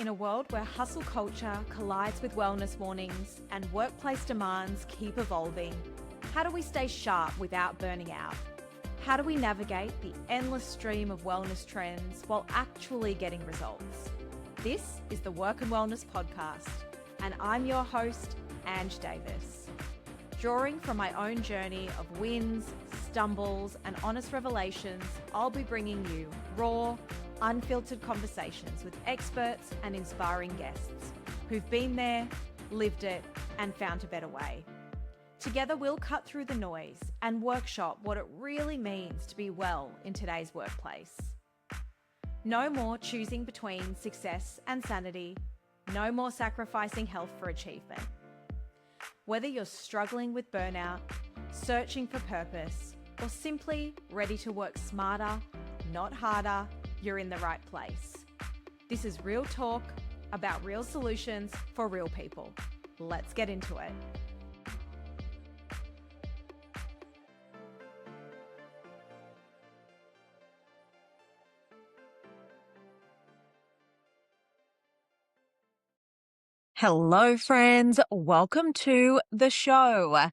In a world where hustle culture collides with wellness warnings and workplace demands keep evolving, how do we stay sharp without burning out? How do we navigate the endless stream of wellness trends while actually getting results? This is the Work and Wellness Podcast, and I'm your host, Ange Davis. Drawing from my own journey of wins, stumbles, and honest revelations, I'll be bringing you raw, unfiltered conversations with experts and inspiring guests who've been there, lived it, and found a better way. Together, we'll cut through the noise and workshop what it really means to be well in today's workplace. No more choosing between success and sanity. No more sacrificing health for achievement. Whether you're struggling with burnout, searching for purpose, or simply ready to work smarter, not harder, you're in the right place. This is real talk about real solutions for real people. Let's get into it. Hello, friends. Welcome to the show.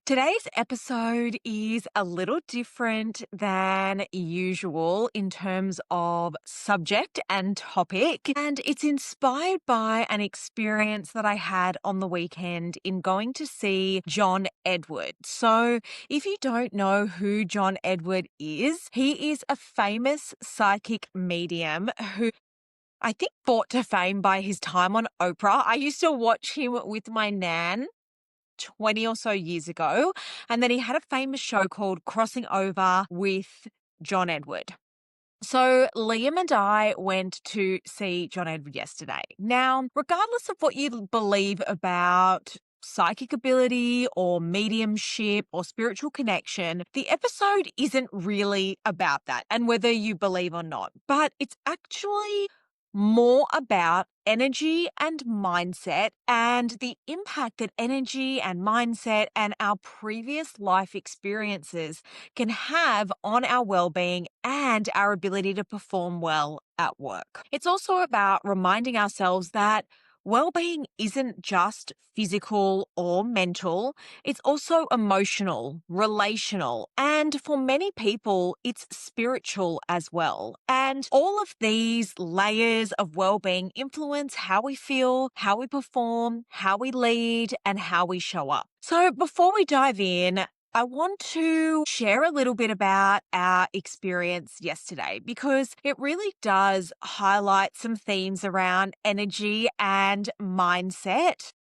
Today's episode is a little different than usual in terms of subject and topic, and it's inspired by an experience that I had on the weekend in going to see John Edward. So if you don't know who John Edward is, he is a famous psychic medium who I think brought to fame by his time on Oprah. I used to watch him with my nan 20 or so years ago. And then he had a famous show called Crossing Over with John Edward. So Liam and I went to see John Edward yesterday. Now, regardless of what you believe about psychic ability or mediumship or spiritual connection, the episode isn't really about that and whether you believe or not, but it's actually more about energy and mindset and the impact that energy and mindset and our previous life experiences can have on our well-being and our ability to perform well at work. It's also about reminding ourselves that well-being isn't just physical or mental, it's also emotional, relational, and for many people, it's spiritual as well. And all of these layers of well-being influence how we feel, how we perform, how we lead, and how we show up. So before we dive in, I want to share a little bit about our experience yesterday because it really does highlight some themes around energy and mindset.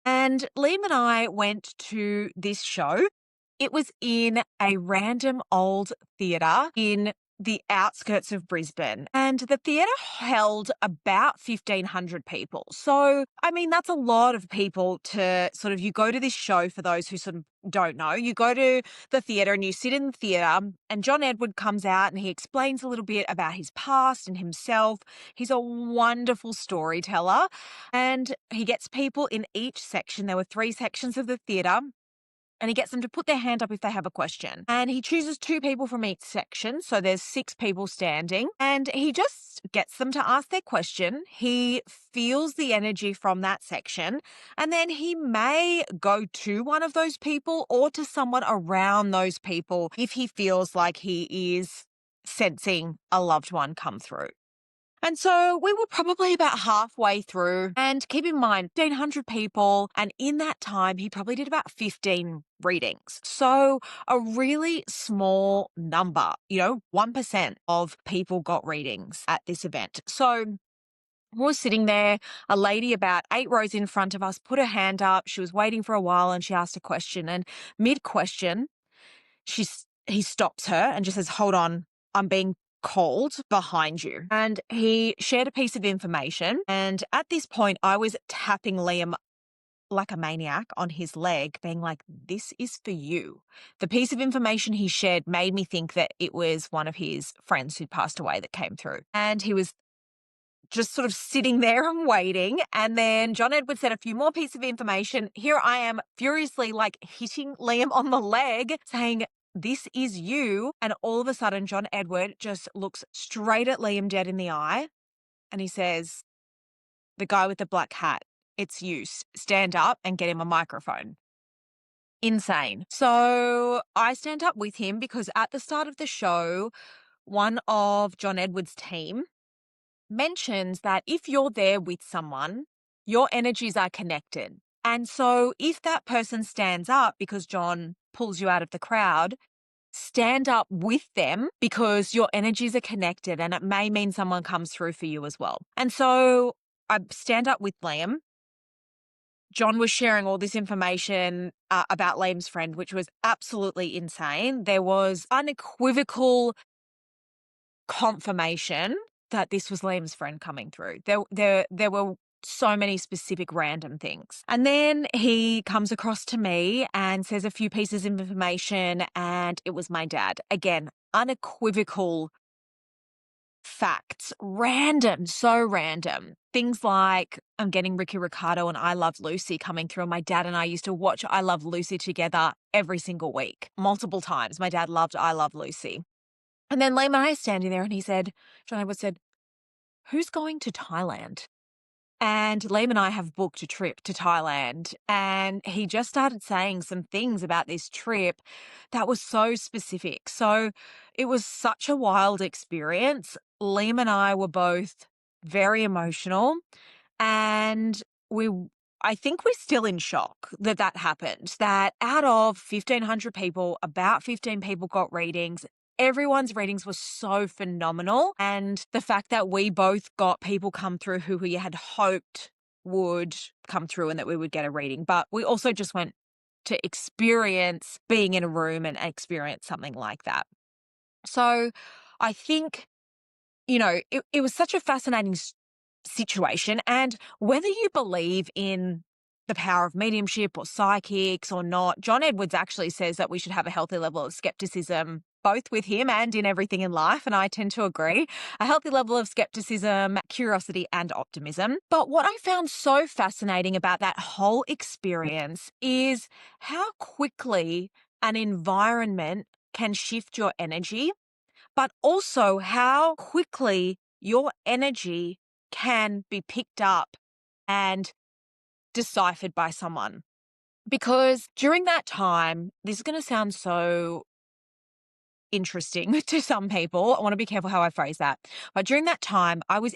And Liam and I went to this show. It was in a random old theatre in the outskirts of Brisbane, and the theatre held about 1,500 people. So, I mean, that's a lot of people to you go to this show, for those who sort of don't know, you go to the theatre and you sit in the theatre and John Edward comes out and he explains a little bit about his past and himself. He's a wonderful storyteller and he gets people in each section. There were 3 sections of the theatre. And he gets them to put their hand up if they have a question. And he chooses 2 people from each section. So there's 6 people standing. And he just gets them to ask their question. He feels the energy from that section. And then he may go to one of those people or to someone around those people if he feels like he is sensing a loved one come through. And so we were probably about halfway through, and keep in mind, 1,500 people, and in that time, he probably did about 15 readings. So a really small number, 1% of people got readings at this event. So we were sitting there, a lady about 8 rows in front of us put her hand up. She was waiting for a while and she asked a question, and mid-question, he stops her and just says, "Hold on, I'm being called behind you." And he shared a piece of information. And at this point, I was tapping Liam like a maniac on his leg, being like, "This is for you." The piece of information he shared made me think that it was one of his friends who'd passed away that came through. And he was just sort of sitting there and waiting. And then John Edward said a few more pieces of information. Here I am furiously hitting Liam on the leg saying, "This is you." And all of a sudden, John Edward just looks straight at Liam dead in the eye. And he says, the guy with the black hat, it's you. Stand up and get him a microphone. Insane. So I stand up with him because at the start of the show, one of John Edwards' team mentions that if you're there with someone, your energies are connected. And so if that person stands up because John pulls you out of the crowd, stand up with them because your energies are connected and it may mean someone comes through for you as well. And so I stand up with Liam. John was sharing all this information about Liam's friend, which was absolutely insane. There was unequivocal confirmation that this was Liam's friend coming through. There were so many specific random things. And then he comes across to me and says a few pieces of information, and it was my dad. Again, unequivocal facts. Random, so random. Things like I'm getting Ricky Ricardo and I Love Lucy coming through. My dad and I used to watch I Love Lucy together every single week, multiple times. My dad loved I Love Lucy. And then Liam and I are standing there and John Edwards said, who's going to Thailand? And Liam and I have booked a trip to Thailand. And he just started saying some things about this trip that was so specific. So it was such a wild experience. Liam and I were both very emotional. And I think we're still in shock that that happened, that out of 1,500 people, about 15 people got readings. Everyone's readings were so phenomenal. And the fact that we both got people come through who we had hoped would come through and that we would get a reading. But we also just went to experience being in a room and experience something like that. So I think, it was such a fascinating situation. And whether you believe in the power of mediumship or psychics or not, John Edwards actually says that we should have a healthy level of skepticism, both with him and in everything in life. And I tend to agree. A healthy level of skepticism, curiosity, and optimism. But what I found so fascinating about that whole experience is how quickly an environment can shift your energy, but also how quickly your energy can be picked up and deciphered by someone. Because during that time, this is going to sound so interesting to some people. I want to be careful how I phrase that. But during that time, I was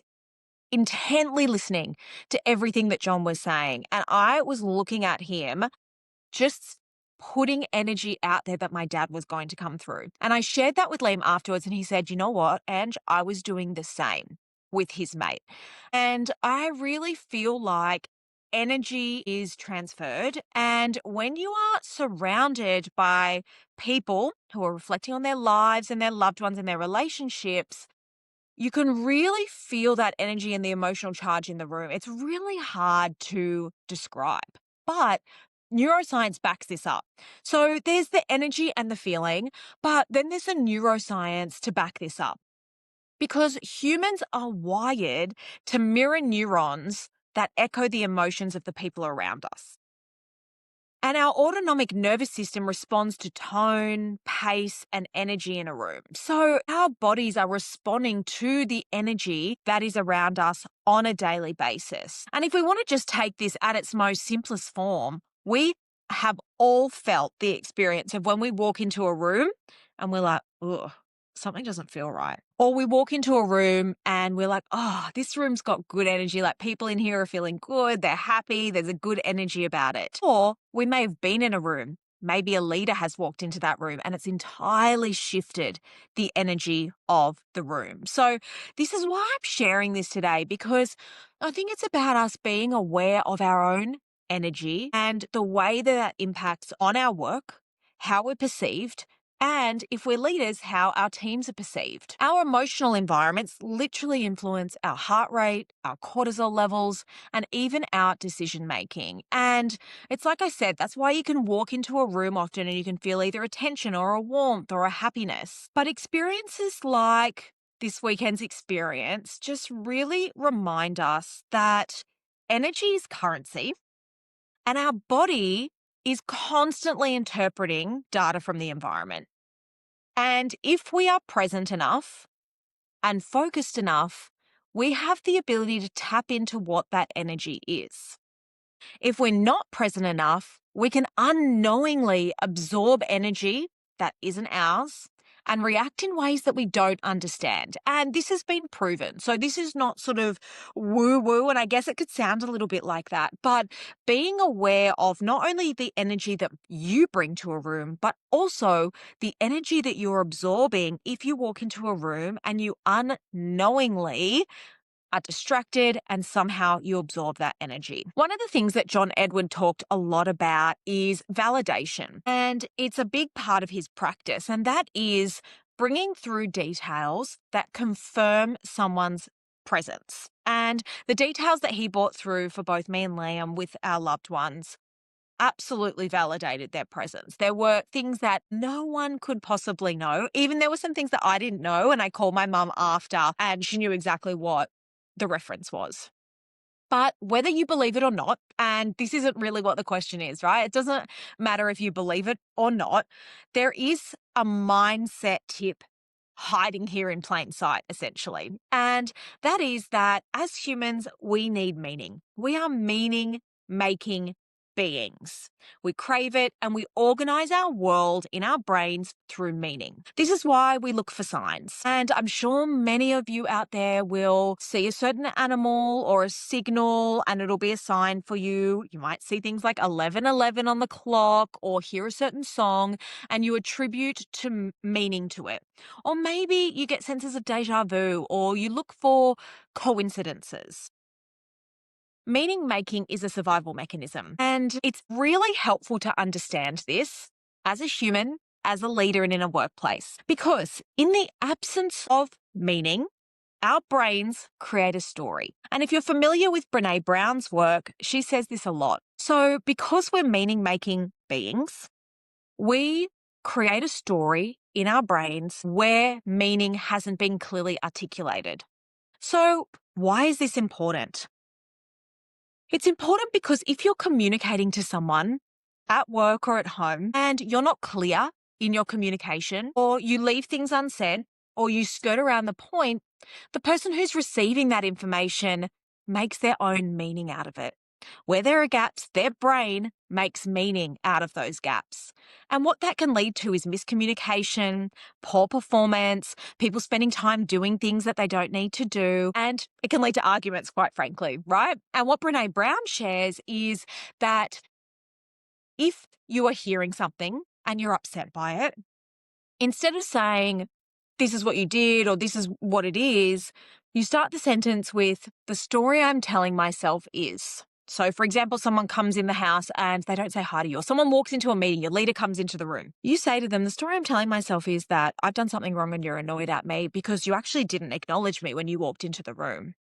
intently listening to everything that John was saying. And I was looking at him just putting energy out there that my dad was going to come through. And I shared that with Liam afterwards, and he said, you know what, Ange, I was doing the same with his mate. And I really feel like energy is transferred. And when you are surrounded by people who are reflecting on their lives and their loved ones and their relationships, you can really feel that energy and the emotional charge in the room. It's really hard to describe, but neuroscience backs this up. So there's the energy and the feeling, but then there's the neuroscience to back this up. Because humans are wired to mirror neurons that echo the emotions of the people around us. And our autonomic nervous system responds to tone, pace, and energy in a room. So our bodies are responding to the energy that is around us on a daily basis. And if we want to just take this at its most simplest form, we have all felt the experience of when we walk into a room and we're like, ugh, something doesn't feel right. Or we walk into a room and we're like, oh, this room's got good energy. Like people in here are feeling good. They're happy. There's a good energy about it. Or we may have been in a room. Maybe a leader has walked into that room and it's entirely shifted the energy of the room. So this is why I'm sharing this today, because I think it's about us being aware of our own energy and the way that impacts on our work, how we're perceived, and if we're leaders, how our teams are perceived. Our emotional environments literally influence our heart rate, our cortisol levels, and even our decision making. And it's like I said, that's why you can walk into a room often and you can feel either a tension or a warmth or a happiness. But experiences like this weekend's experience just really remind us that energy is currency and our body is constantly interpreting data from the environment. And if we are present enough and focused enough, we have the ability to tap into what that energy is. If we're not present enough, we can unknowingly absorb energy that isn't ours and react in ways that we don't understand. And this has been proven. So this is not sort of woo woo. And I guess it could sound a little bit like that, but being aware of not only the energy that you bring to a room, but also the energy that you're absorbing if you walk into a room and you unknowingly are distracted and somehow you absorb that energy. One of the things that John Edward talked a lot about is validation, and it's a big part of his practice, and that is bringing through details that confirm someone's presence. And the details that he brought through for both me and Liam with our loved ones absolutely validated their presence. There were things that no one could possibly know. Even there were some things that I didn't know, and I called my mum after, and she knew exactly what the reference was. But whether you believe it or not, and this isn't really what the question is, right? It doesn't matter if you believe it or not. There is a mindset tip hiding here in plain sight, essentially. And that is that as humans, we need meaning. We are meaning making beings. We crave it and we organize our world in our brains through meaning. This is why we look for signs. And I'm sure many of you out there will see a certain animal or a signal and it'll be a sign for you. You might see things like 11:11 on the clock or hear a certain song and you attribute to meaning to it. Or maybe you get senses of deja vu or you look for coincidences. Meaning making is a survival mechanism, and it's really helpful to understand this as a human, as a leader, and in a workplace. Because in the absence of meaning, our brains create a story. And if you're familiar with Brene Brown's work, she says this a lot. So, because we're meaning making beings, we create a story in our brains where meaning hasn't been clearly articulated. So, why is this important? It's important because if you're communicating to someone at work or at home and you're not clear in your communication, or you leave things unsaid, or you skirt around the point, the person who's receiving that information makes their own meaning out of it. Where there are gaps, their brain makes meaning out of those gaps. And what that can lead to is miscommunication, poor performance, people spending time doing things that they don't need to do, and it can lead to arguments, quite frankly, right? And what Brene Brown shares is that if you are hearing something and you're upset by it, instead of saying, this is what you did or this is what it is, you start the sentence with, the story I'm telling myself is. So, for example, someone comes in the house and they don't say hi to you, or someone walks into a meeting, your leader comes into the room. You say to them, the story I'm telling myself is that I've done something wrong and you're annoyed at me because you actually didn't acknowledge me when you walked into the room.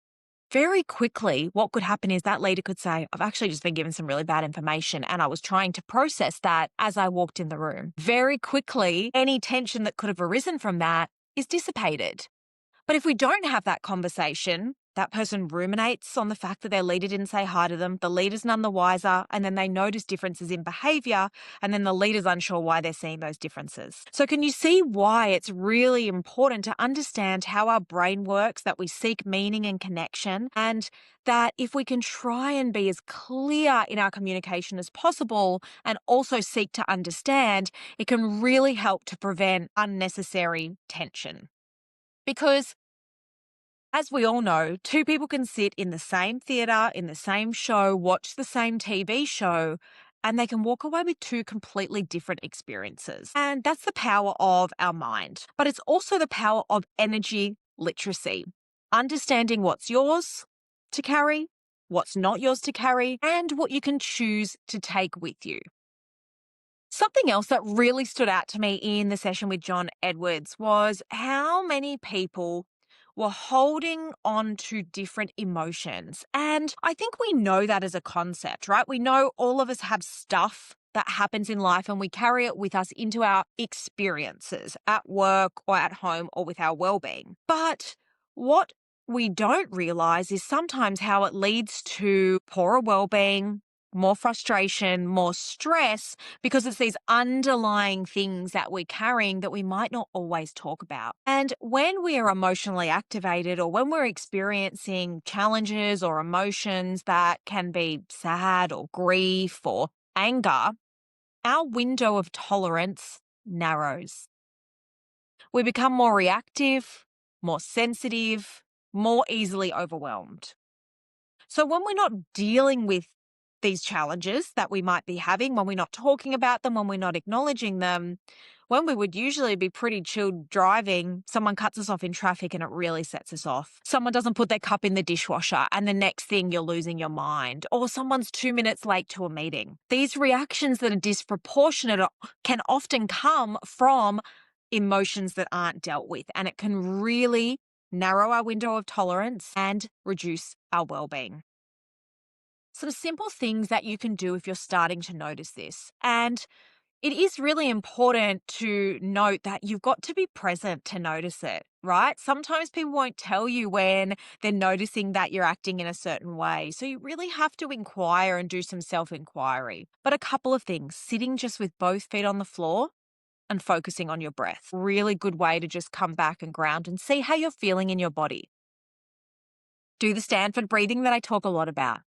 Very quickly, what could happen is that leader could say, I've actually just been given some really bad information and I was trying to process that as I walked in the room. Very quickly, any tension that could have arisen from that is dissipated. But if we don't have that conversation, that person ruminates on the fact that their leader didn't say hi to them, the leader's none the wiser, and then they notice differences in behavior, and then the leader's unsure why they're seeing those differences. So can you see why it's really important to understand how our brain works, that we seek meaning and connection, and that if we can try and be as clear in our communication as possible and also seek to understand, it can really help to prevent unnecessary tension. Because as we all know, two people can sit in the same theatre, in the same show, watch the same TV show, and they can walk away with two completely different experiences. And that's the power of our mind. But it's also the power of energy literacy, understanding what's yours to carry, what's not yours to carry, and what you can choose to take with you. Something else that really stood out to me in the session with John Edwards was how many people were holding on to different emotions. And I think we know that as a concept, right? We know all of us have stuff that happens in life and we carry it with us into our experiences at work or at home or with our well-being. But what we don't realize is sometimes how it leads to poorer well-being, more frustration, more stress, because it's these underlying things that we're carrying that we might not always talk about. And when we are emotionally activated or when we're experiencing challenges or emotions that can be sad or grief or anger, our window of tolerance narrows. We become more reactive, more sensitive, more easily overwhelmed. So when we're not dealing with these challenges that we might be having, when we're not talking about them, when we're not acknowledging them, when we would usually be pretty chilled driving, someone cuts us off in traffic and it really sets us off. Someone doesn't put their cup in the dishwasher and the next thing you're losing your mind, or someone's 2 minutes late to a meeting. These reactions that are disproportionate can often come from emotions that aren't dealt with, and it can really narrow our window of tolerance and reduce our well-being. Some simple things that you can do if you're starting to notice this. And it is really important to note that you've got to be present to notice it, right? Sometimes people won't tell you when they're noticing that you're acting in a certain way. So you really have to inquire and do some self-inquiry. But a couple of things: sitting just with both feet on the floor and focusing on your breath. Really good way to just come back and ground and see how you're feeling in your body. Do the Stanford breathing that I talk a lot about.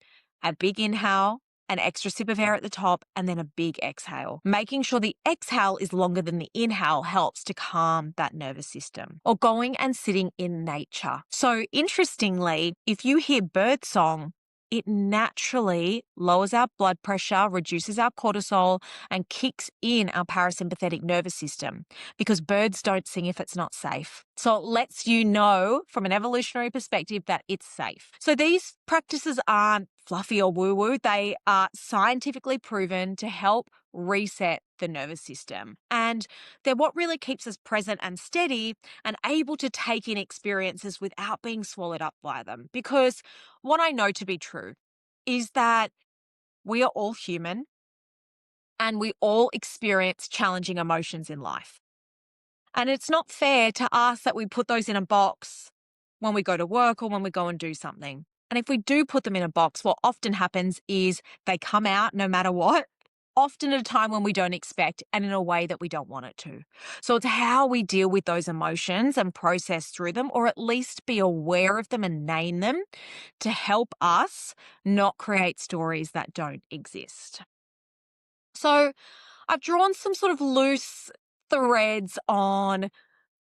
A big inhale, an extra sip of air at the top, and then a big exhale. Making sure the exhale is longer than the inhale helps to calm that nervous system. Or going and sitting in nature. So interestingly, if you hear birdsong, it naturally lowers our blood pressure, reduces our cortisol, and kicks in our parasympathetic nervous system, because birds don't sing if it's not safe. So it lets you know from an evolutionary perspective that it's safe. So these practices aren't fluffy or woo-woo. They are scientifically proven to help reset the nervous system. And they're what really keeps us present and steady and able to take in experiences without being swallowed up by them. Because what I know to be true is that we are all human and we all experience challenging emotions in life. And it's not fair to ask that we put those in a box when we go to work or when we go and do something. And if we do put them in a box, what often happens is they come out no matter what, often at a time when we don't expect and in a way that we don't want it to. So it's how we deal with those emotions and process through them, or at least be aware of them and name them, to help us not create stories that don't exist. So I've drawn some sort of loose threads on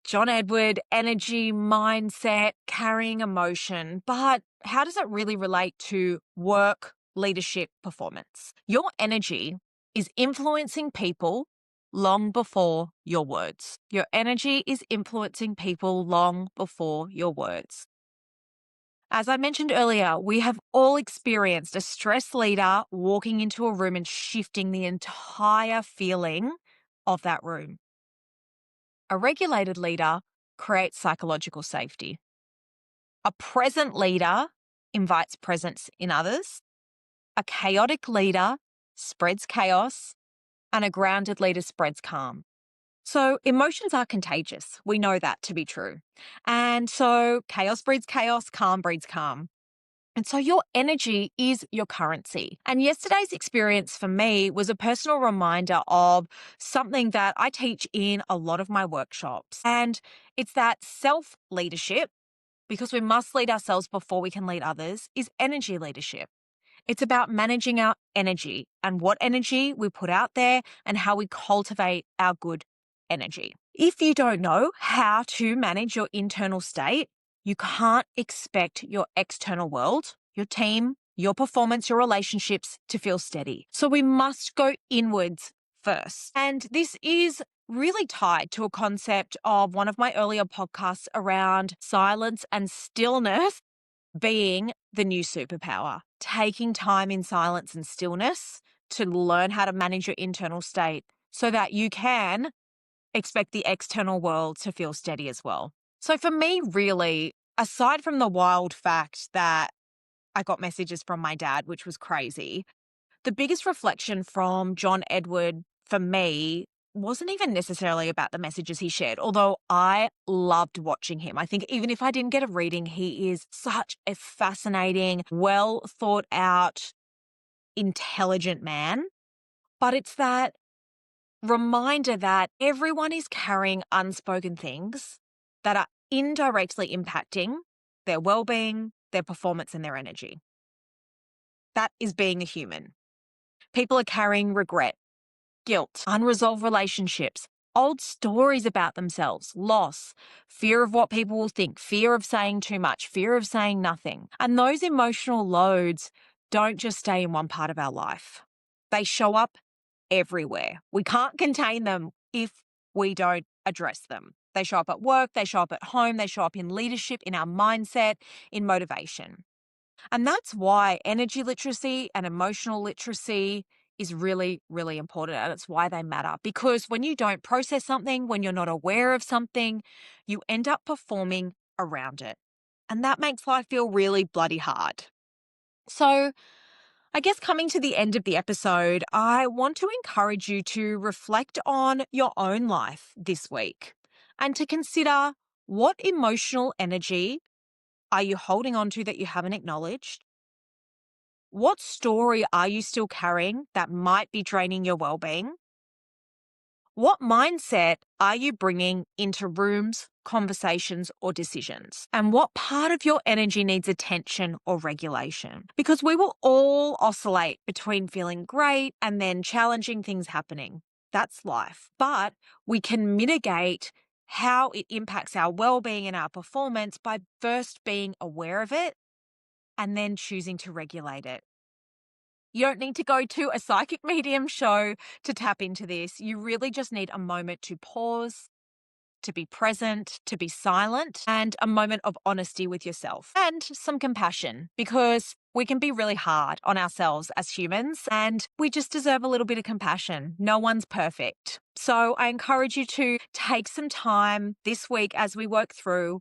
John Edward, energy, mindset, carrying emotion. But how does it really relate to work, leadership, performance? Your energy is influencing people long before your words. Your energy is influencing people long before your words. As I mentioned earlier, we have all experienced a stress leader walking into a room and shifting the entire feeling of that room. A regulated leader creates psychological safety. A present leader invites presence in others. A chaotic leader spreads chaos. And a grounded leader spreads calm. So emotions are contagious. We know that to be true. And so chaos breeds chaos, calm breeds calm. And so your energy is your currency. And yesterday's experience for me was a personal reminder of something that I teach in a lot of my workshops. And it's that self-leadership, because we must lead ourselves before we can lead others, is energy leadership. It's about managing our energy and what energy we put out there and how we cultivate our good energy. If you don't know how to manage your internal state, you can't expect your external world, your team, your performance, your relationships to feel steady. So we must go inwards first. And this is really tied to a concept of one of my earlier podcasts around silence and stillness being the new superpower. Taking time in silence and stillness to learn how to manage your internal state so that you can expect the external world to feel steady as well. So for me, really, aside from the wild fact that I got messages from my dad, which was crazy, the biggest reflection from John Edward for me wasn't even necessarily about the messages he shared, although I loved watching him. I think even if I didn't get a reading, he is such a fascinating, well thought out intelligent man, but it's that reminder that everyone is carrying unspoken things that are indirectly impacting their well-being, their performance, and their energy. That is being a human. People are carrying regret, guilt, unresolved relationships, old stories about themselves, loss, fear of what people will think, fear of saying too much, fear of saying nothing. And those emotional loads don't just stay in one part of our life. They show up everywhere. We can't contain them if we don't address them. They show up at work, they show up at home, they show up in leadership, in our mindset, in motivation. And that's why energy literacy and emotional literacy is really, really important. And it's why they matter. Because when you don't process something, when you're not aware of something, you end up performing around it. And that makes life feel really bloody hard. So, I guess coming to the end of the episode, I want to encourage you to reflect on your own life this week and to consider what emotional energy are you holding on to that you haven't acknowledged? What story are you still carrying that might be draining your well-being? What mindset are you bringing into rooms, conversations, or decisions? And what part of your energy needs attention or regulation? Because we will all oscillate between feeling great and then challenging things happening. That's life. But we can mitigate how it impacts our well-being and our performance by first being aware of it and then choosing to regulate it. You don't need to go to a psychic medium show to tap into this. You really just need a moment to pause, to be present, to be silent, and a moment of honesty with yourself and some compassion, because we can be really hard on ourselves as humans and we just deserve a little bit of compassion. No one's perfect. So I encourage you to take some time this week as we work through.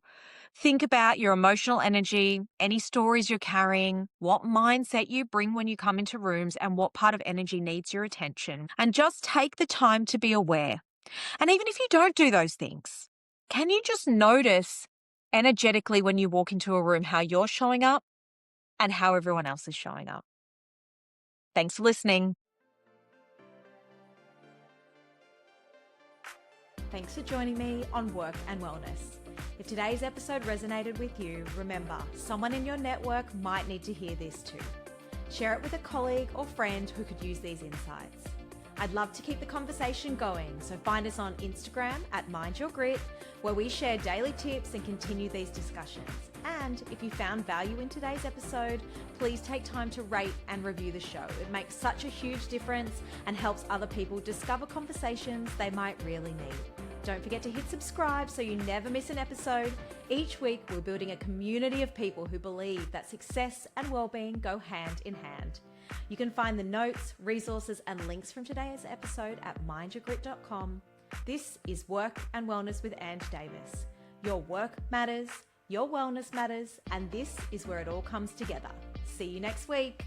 Think about your emotional energy, any stories you're carrying, what mindset you bring when you come into rooms, and what part of energy needs your attention. And just take the time to be aware. And even if you don't do those things, can you just notice energetically when you walk into a room how you're showing up and how everyone else is showing up? Thanks for listening. Thanks for joining me on Work and Wellness. If today's episode resonated with you, remember, someone in your network might need to hear this too. Share it with a colleague or friend who could use these insights. I'd love to keep the conversation going, so find us on Instagram at Mind Your Grit, where we share daily tips and continue these discussions. And if you found value in today's episode, please take time to rate and review the show. It makes such a huge difference and helps other people discover conversations they might really need. Don't forget to hit subscribe so you never miss an episode. Each week, we're building a community of people who believe that success and well-being go hand in hand. You can find the notes, resources, and links from today's episode at mindyourgrit.com. This is Work and Wellness with Ange Davis. Your work matters, your wellness matters, and this is where it all comes together. See you next week.